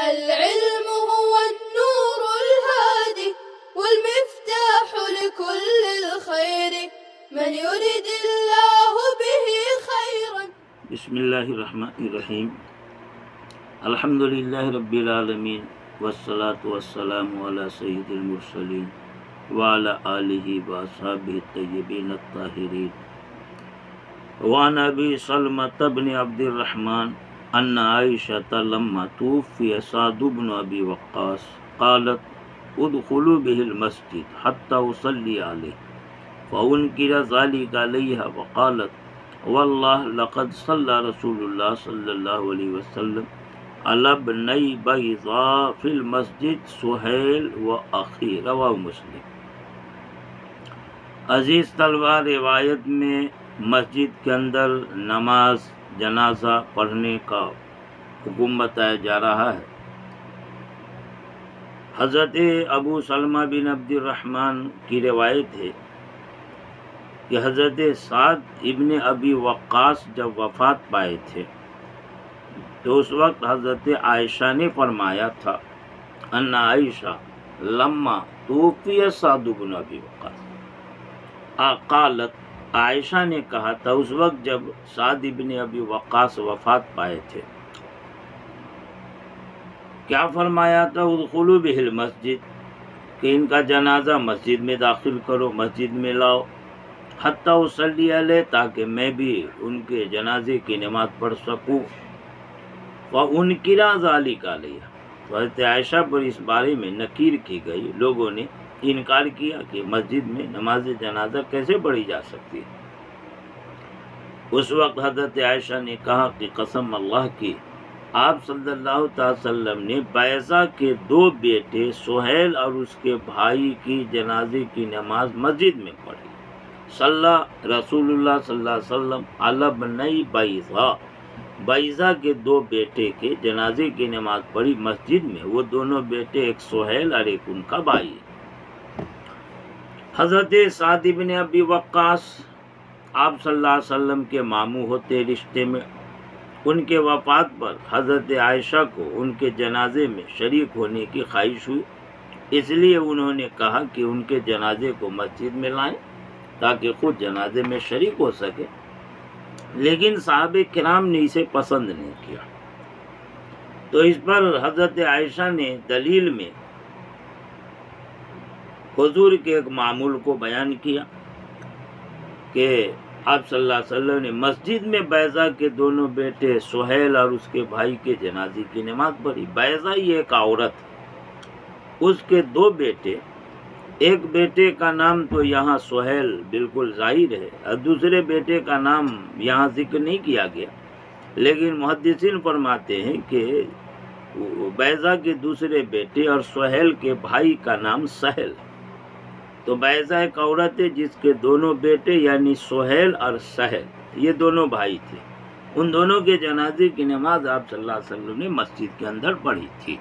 العلم هو النور الهادي والمفتاح لكل الخير من يرد الله به خيرا. بسم اللہ الرحمن الرحیم. الحمد للہ رب العالمین والصلاة والسلام علی سید المرسلین وعلی آلہ واصحابہ الطیبین الطاہرین. وعن ابی سلمۃ بن عبد الرحمن ان عائشۃ لما توفی سعد بن ابی وقاص قالت ادخلوا به المسجد حتى اصلی علیہ فانکر ذلک علیہ وقالت واللہ لقد صلی رسول اللہ صلی اللہ علیہ وسلم علی ابنی بیضاء فی المسجد سہیل و اخی. رواہ مسلم. عزیز طلبہ، روایت میں مسجد کے اندر نماز جنازہ پڑھنے کا حکم بتایا جا رہا ہے. حضرت ابو سلمہ بن عبد الرحمن کی روایت ہے کہ حضرت سعد ابن ابی وقاص جب وفات پائے تھے تو اس وقت حضرت عائشہ نے فرمایا تھا ان عائشہ لما توفی سعد بن ابی وقاص قالت، عائشہ نے کہا تھا اس وقت جب سعد ابن ابی وقاص وفات پائے تھے، کیا فرمایا تھا؟ ادخلوا بہ المسجد، کہ ان کا جنازہ مسجد میں داخل کرو، مسجد میں لاؤ، حتی اصلی علیہ، تاکہ میں بھی ان کے جنازے کی نماز پڑھ سکوں. وَأُنْكِرَ ذَلِكَ عَلَيْهَا، تو حضرت عائشہ پر اس بارے میں نکیر کی گئی، لوگوں نے انکار کیا کہ مسجد میں نماز جنازہ کیسے پڑھی جا سکتی ہے. اس وقت حضرت عائشہ نے کہا کہ قسم اللہ کی، آپ صلی اللہ تعالی وسلم نے بیضاء کے 2 بیٹے سہیل اور اس کے بھائی کی جنازے کی نماز مسجد میں پڑھی. صلی رسول اللہ صلی اللہ علیہ وسلم علی ابنی بیضاء، بیضاء کے 2 بیٹے کے جنازے کی نماز پڑھی مسجد میں. وہ دونوں بیٹے ایک سہیل اور ایک ان کا بھائی. حضرت سعد بن ابی وقاص آپ صلی اللہ علیہ وسلم کے ماموں ہوتے رشتے میں. ان کے وفات پر حضرت عائشہ کو ان کے جنازے میں شریک ہونے کی خواہش ہوئی، اس لیے انہوں نے کہا کہ ان کے جنازے کو مسجد میں لائیں تاکہ خود جنازے میں شریک ہو سکے. لیکن صحابہ کرام نے اسے پسند نہیں کیا، تو اس پر حضرت عائشہ نے دلیل میں حضور کے ایک معمول کو بیان کیا کہ آپ صلی اللہ علیہ وسلم نے مسجد میں بیضاء کے دونوں بیٹے سہیل اور اس کے بھائی کے جنازے کی نماز پڑھی. بیضاء یہ ایک عورت، اس کے 2 بیٹے، ایک بیٹے کا نام تو یہاں سہیل بالکل ظاہر ہے اور دوسرے بیٹے کا نام یہاں ذکر نہیں کیا گیا، لیکن محدثین فرماتے ہیں کہ بیضاء کے دوسرے بیٹے اور سہیل کے بھائی کا نام سہل. تو بیضاء ایک عورت ہے جس کے دونوں بیٹے یعنی سہیل اور سہل یہ دونوں بھائی تھے. ان دونوں کے جنازے کی نماز آپ صلی اللہ علیہ وسلم نے مسجد کے اندر پڑھی تھی.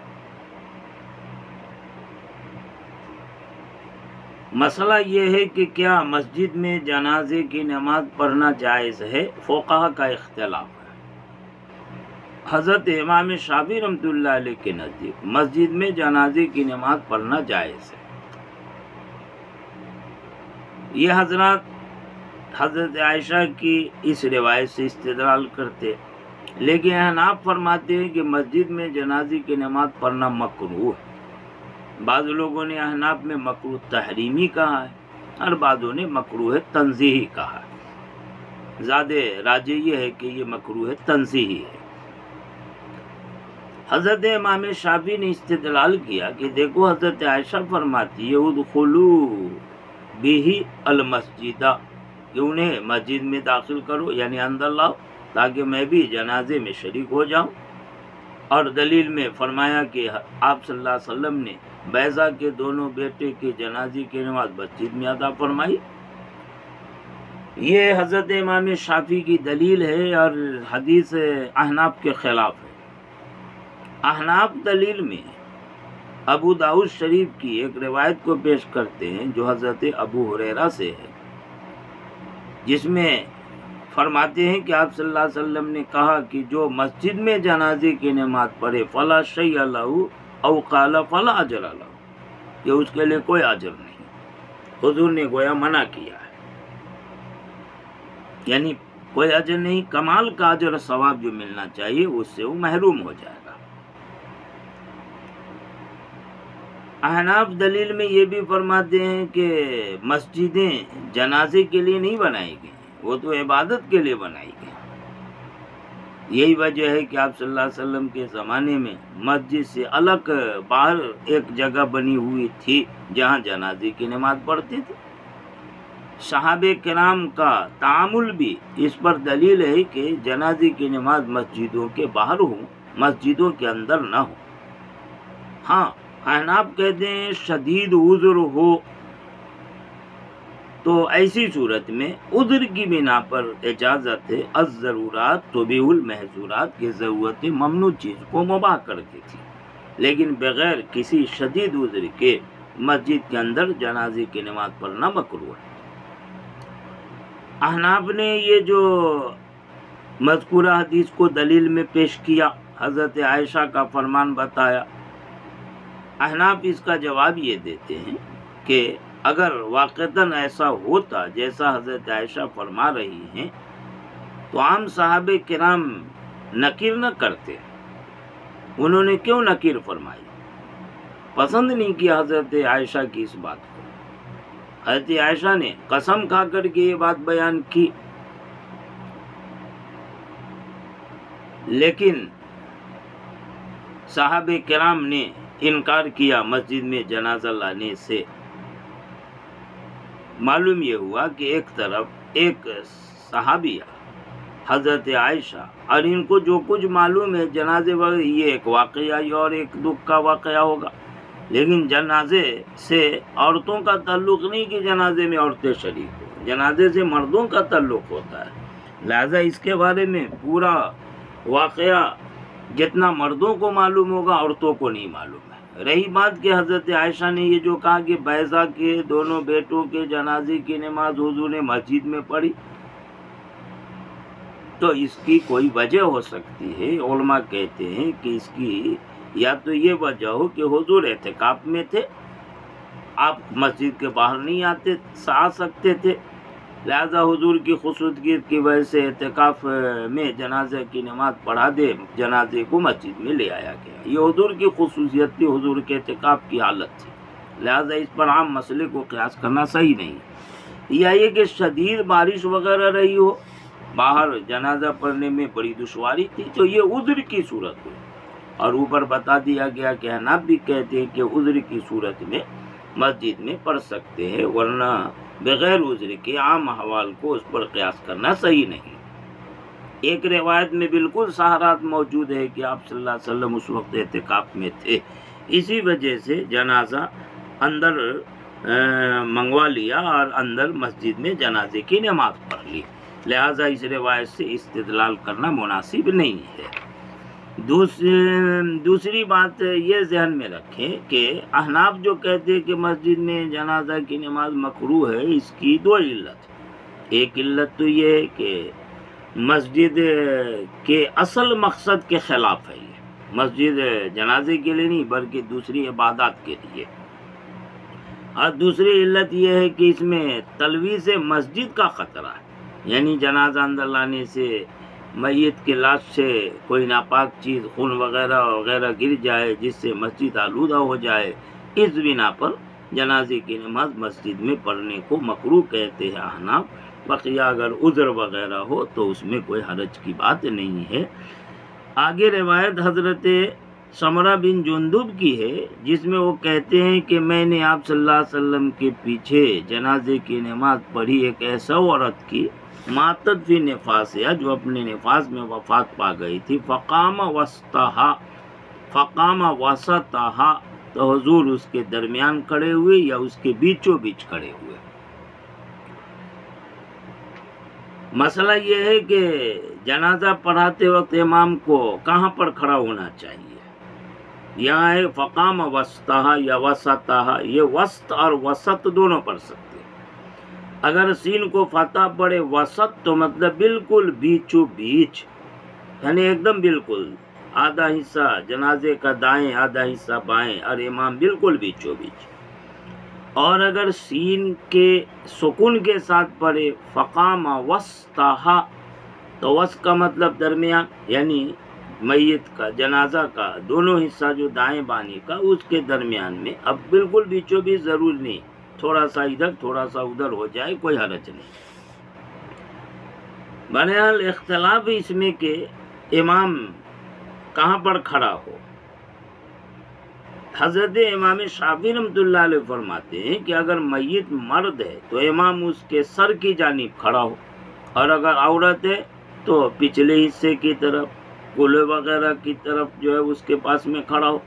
مسئلہ یہ ہے کہ کیا مسجد میں جنازے کی نماز پڑھنا جائز ہے؟ فقہا کا اختلاف ہے. حضرت امام شافعی رحمۃ اللہ علیہ کے نزدیک مسجد میں جنازے کی نماز پڑھنا جائز ہے. یہ حضرات حضرت عائشہ کی اس روایت سے استدلال کرتے، لیکن احناف فرماتے ہیں کہ مسجد میں جنازے کی نماز پڑھنا مکروہ ہے. بعض لوگوں نے احناف میں مکروہ تحریمی کہا ہے اور بعضوں نے مکروہ تنزیہی کہا ہے. زیادہ راجح یہ ہے کہ یہ مکروہ تنزیہی ہے. حضرت امام شافعی نے استدلال کیا کہ دیکھو حضرت عائشہ فرماتی ہے ادخلوا بہ المسجد، کہ انہیں مسجد میں داخل کرو یعنی اندر لاؤ تاکہ میں بھی جنازے میں شریک ہو جاؤں. اور دلیل میں فرمایا کہ آپ صلی اللہ علیہ وسلم نے بیضاء کے دونوں بیٹے کے جنازے کی نماز مسجد میں ادا فرمائی. یہ حضرت امام شافعی کی دلیل ہے اور حدیث احناف کے خلاف ہے. احناف دلیل میں ابو داؤد شریف کی ایک روایت کو پیش کرتے ہیں جو حضرت ابو ہریرہ سے ہے، جس میں فرماتے ہیں کہ آپ صلی اللہ علیہ وسلم نے کہا کہ جو مسجد میں جنازے کی نماز پڑھے فلا شیء لہ او قال فلا اجر لہ، کہ اس کے لیے کوئی اجر نہیں. حضور نے گویا منع کیا ہے، یعنی کوئی اجر نہیں، کمال کا اجر ثواب جو ملنا چاہیے اس سے وہ محروم ہو جائے گا. احناف دلیل میں یہ بھی فرماتے ہیں کہ مسجدیں جنازے کے لیے نہیں بنائی گئی، وہ تو عبادت کے لیے بنائی گئی. یہی وجہ ہے کہ آپ صلی اللہ علیہ وسلم کے زمانے میں مسجد سے الگ باہر ایک جگہ بنی ہوئی تھی جہاں جنازے کی نماز پڑھتے تھے. صحابہ کرام کا تعامل بھی اس پر دلیل ہے کہ جنازے کی نماز مسجدوں کے باہر ہو، مسجدوں کے اندر نہ ہو. ہاں احناف کہتے ہیں شدید عذر ہو تو ایسی صورت میں عذر کی بنا پر اجازت ہے. الضرورات تبیح المحظورات کی ضرورت ممنوع چیز کو مباح کرتی تھی، لیکن بغیر کسی شدید عذر کے مسجد کے اندر جنازے کی نماز پڑھنا مکروہ ہے. احناف نے یہ جو مذکورہ حدیث کو دلیل میں پیش کیا، حضرت عائشہ کا فرمان بتایا. احناف اس کا جواب یہ دیتے ہیں کہ اگر واقعتاً ایسا ہوتا جیسا حضرت عائشہ فرما رہی ہیں تو عام صحابہ کرام نکیر نہ کرتے. انہوں نے کیوں نکیر فرمائی؟ پسند نہیں کیا حضرت عائشہ کی اس بات کو. حضرت عائشہ نے قسم کھا کر کے یہ بات بیان کی، لیکن صحابہ کرام نے انکار کیا مسجد میں جنازہ لانے سے. معلوم یہ ہوا کہ ایک طرف ایک صحابیہ حضرت عائشہ، اور ان کو جو کچھ معلوم ہے جنازے وغیرہ یہ ایک واقعہ اور ایک دکھ کا واقعہ ہوگا، لیکن جنازے سے عورتوں کا تعلق نہیں کہ جنازے میں عورتیں شریک ہو، جنازے سے مردوں کا تعلق ہوتا ہے. لہذا اس کے بارے میں پورا واقعہ جتنا مردوں کو معلوم ہوگا عورتوں کو نہیں معلوم ہے. رہی بات کہ حضرت عائشہ نے یہ جو کہا کہ بیضہ کے دونوں بیٹوں کے جنازے کی نماز حضور نے مسجد میں پڑھی، تو اس کی کوئی وجہ ہو سکتی ہے. علماء کہتے ہیں کہ اس کی یا تو یہ وجہ ہو کہ حضور اعتکاف میں تھے، آپ مسجد کے باہر نہیں آ سکتے تھے، لہذا حضور کی خصوصیت کی وجہ سے اعتکاف میں جنازے کی نماز پڑھا دے، جنازے کو مسجد میں لے آیا گیا. یہ حضور کی خصوصیت تھی، حضور کے اعتکاف کی حالت تھی، لہذا اس پر عام مسئلے کو قیاس کرنا صحیح نہیں. یا یہ کہ شدید بارش وغیرہ رہی ہو، باہر جنازہ پڑھنے میں بڑی دشواری تھی، تو یہ عذر کی صورت ہو. اور اوپر بتا دیا گیا کہ حناب بھی کہتے ہیں کہ عذر کی صورت میں مسجد میں پڑھ سکتے ہیں، ورنہ بغیر عذر کے عام احوال کو اس پر قیاس کرنا صحیح نہیں. ایک روایت میں بالکل صحرات موجود ہے کہ آپ صلی اللہ علیہ وسلم اس وقت اعتکاف میں تھے، اسی وجہ سے جنازہ اندر منگوا لیا اور اندر مسجد میں جنازے کی نماز پڑھ لی. لہذا اس روایت سے استدلال کرنا مناسب نہیں ہے. دوسری بات یہ ذہن میں رکھیں کہ احناف جو کہتے ہیں کہ مسجد میں جنازہ کی نماز مکروہ ہے، اس کی دو علت. ایک علت تو یہ ہے کہ مسجد کے اصل مقصد کے خلاف ہے. یہ مسجد جنازے کے لیے نہیں بلکہ دوسری عبادات کے لیے. اور دوسری علت یہ ہے کہ اس میں تلویث مسجد کا خطرہ ہے، یعنی جنازہ اندر لانے سے میت کے لاش سے کوئی ناپاک چیز خون وغیرہ وغیرہ گر جائے جس سے مسجد آلودہ ہو جائے. اس بنا پر جنازے کی نماز مسجد میں پڑھنے کو مکروہ کہتے ہیں احناف. بقیہ اگر عذر وغیرہ ہو تو اس میں کوئی حرج کی بات نہیں ہے. آگے روایت حضرت سمرہ بن جندب کی ہے جس میں وہ کہتے ہیں کہ میں نے آپ صلی اللہ علیہ وسلم کے پیچھے جنازے کی نماز پڑھی ایک ایسا عورت کی ماتت فی نفاسها، جو اپنے نفاس میں وفات پا گئی تھی. فقام وسطها، تو حضور اس کے درمیان کھڑے ہوئے یا اس کے بیچوں بیچ کھڑے ہوئے. مسئلہ یہ ہے کہ جنازہ پڑھاتے وقت امام کو کہاں پر کھڑا ہونا چاہیے. یہاں ہے فقام وسطها یا وسطها، یہ وسط اور وسط دونوں پڑھ سکتے ہیں. اگر سین کو فتح پڑے وسط تو مطلب بالکل بیچو بیچ، یعنی ایک دم بالکل آدھا حصہ جنازے کا دائیں آدھا حصہ بائیں اور امام بالکل بیچو بیچ۔ اور اگر سین کے سکون کے ساتھ پڑھے فقام وسطہا تو وسط کا مطلب درمیان، یعنی میت کا جنازہ کا دونوں حصہ جو دائیں بائیں کا اس کے درمیان میں، اب بالکل بیچو بھی ضرور نہیں، تھوڑا سا ادھر تھوڑا سا ادھر ہو جائے کوئی حرج نہیں۔ بہرحال اختلاف اس میں کہ امام کہاں پر کھڑا ہو۔ حضرت امام شافعی رحمۃ اللہ علیہ فرماتے ہیں کہ اگر میت مرد ہے تو امام اس کے سر کی جانب کھڑا ہو، اور اگر عورت ہے تو پچھلے حصے کی طرف کولے وغیرہ کی طرف جو ہے اس کے پاس میں کھڑا ہو۔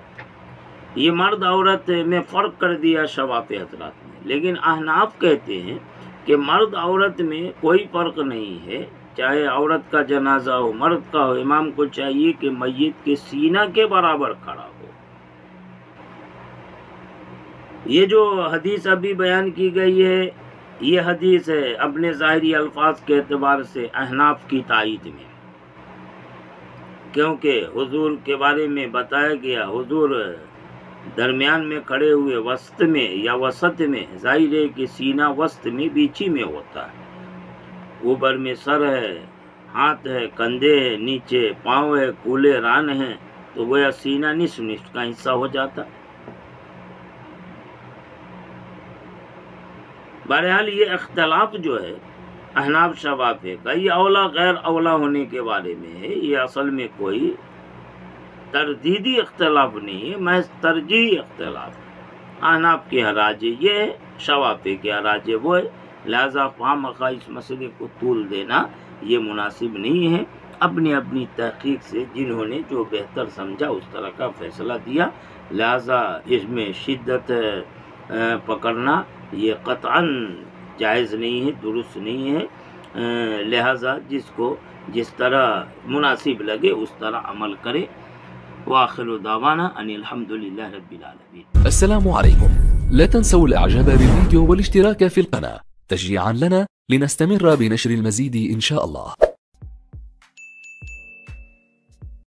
یہ مرد عورت میں فرق کر دیا شوافی حضرات نے، لیکن احناف کہتے ہیں کہ مرد عورت میں کوئی فرق نہیں ہے، چاہے عورت کا جنازہ ہو مرد کا ہو، امام کو چاہیے کہ میت کے سینہ کے برابر کھڑا ہو۔ یہ جو حدیث ابھی بیان کی گئی ہے یہ حدیث ہے اپنے ظاہری الفاظ کے اعتبار سے احناف کی تائید میں، کیونکہ حضور کے بارے میں بتایا گیا حضور درمیان میں کھڑے ہوئے وسط میں یا وسط میں، ظاہر ہے کہ سینہ وسط میں بیچی میں ہوتا ہے، اوپر میں سر ہے، ہاتھ ہے، کندھے ہے، نیچے پاؤں ہے، کولے ران ہیں، تو گویا سینہ نصف کا حصہ ہو جاتا۔ بہرحال یہ اختلاف جو ہے احناف شوافی کا، یہ اولا غیر اولا ہونے کے بارے میں ہے، یہ اصل میں کوئی تردیدی اختلاف نہیں ہے، محض ترجیحی اختلاف ہے۔ احناف کے راجے یہ ہے، شوافی کے راجے وہ ہے، لہذا خواہ اس مسئلے کو طول دینا یہ مناسب نہیں ہے۔ اپنی اپنی تحقیق سے جنہوں نے جو بہتر سمجھا اس طرح کا فیصلہ دیا، لہذا اس میں شدت پکڑنا یہ قطعاً جائز نہیں ہے، درست نہیں ہے، لہذا جس کو جس طرح مناسب لگے اس طرح عمل کرے۔ وآخر دعوانا ان الحمدللہ رب العالمین۔ السلام عليكم، لا تنسوا الاعجاب بالفيديو والاشتراك في القناة تشجيعا لنا لنستمر بنشر المزيد ان شاء الله.